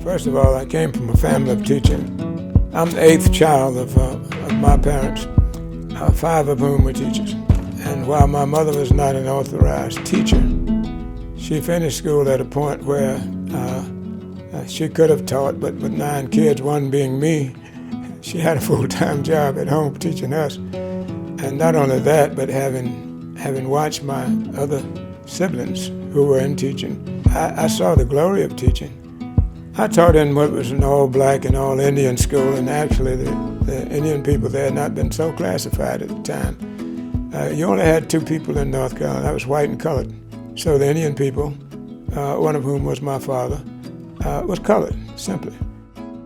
First of all, I came from a family of teachers. I'm the 8th child of my parents, 5 of whom were teachers. And while my mother was not an authorized teacher, she finished school at a point where she could have taught, but with 9 kids, one being me, she had a full-time job at home teaching us. And not only that, but having watched my other siblings who were in teaching, I saw the glory of teaching. I taught in what was an all-black and all-Indian school, and actually the Indian people there had not been so classified at the time. You only had 2 people in North Carolina. That was white and colored. So the Indian people, one of whom was my father, was colored, simply.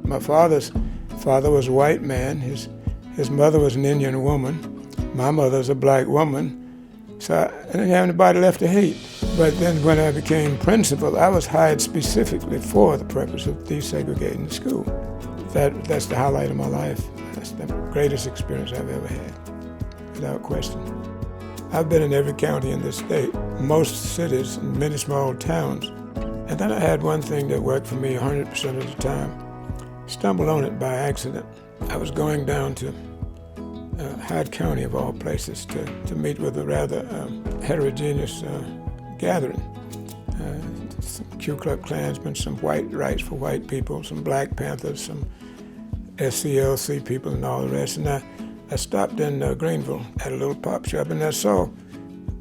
My father's father was a white man. His mother was an Indian woman. My mother's a black woman. So I didn't have anybody left to hate. But then when I became principal, I was hired specifically for the purpose of desegregating the school. That's the highlight of my life. That's the greatest experience I've ever had, without question. I've been in every county in this state, most cities, and many small towns. And then I had one thing that worked for me 100% of the time. Stumbled on it by accident. I was going down to Hyde County, of all places, to meet with a rather heterogeneous gathering. Some Ku Klux Klansmen, some white rights for white people, some Black Panthers, some SCLC people, and all the rest. And I stopped in Greenville at a little pop shop, and I saw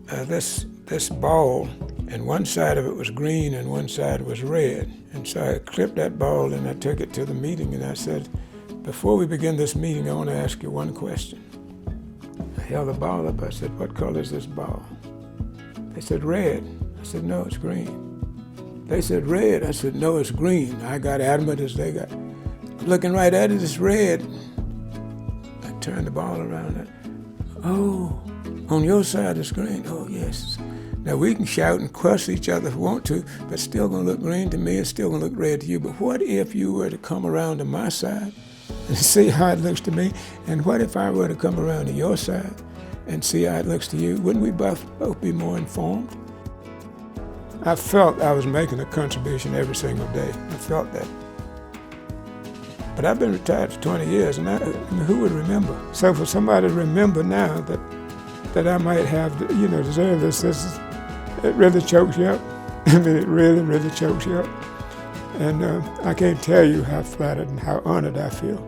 this ball, and one side of it was green and one side was red. And so I clipped that ball and I took it to the meeting, and I said, before we begin this meeting, I want to ask you one question. I held the ball up. I said, what color is this ball? They said, red. I said, no, it's green. They said, red. I said, no, it's green. I got adamant as they got. Looking right at it, it's red. I turned the ball around. Oh, on your side it's green. Oh, yes. Now we can shout and cuss each other if we want to, but it's still gonna look green to me, it's still gonna look red to you. But what if you were to come around to my side and see how it looks to me? And what if I were to come around to your side and see how it looks to you? Wouldn't we both be more informed? I felt I was making a contribution every single day. I felt that. But I've been retired for 20 years, and who would remember? So for somebody to remember now that I might have, deserve this, it really chokes you up. I mean, it really, really chokes you up. And I can't tell you how flattered and how honored I feel.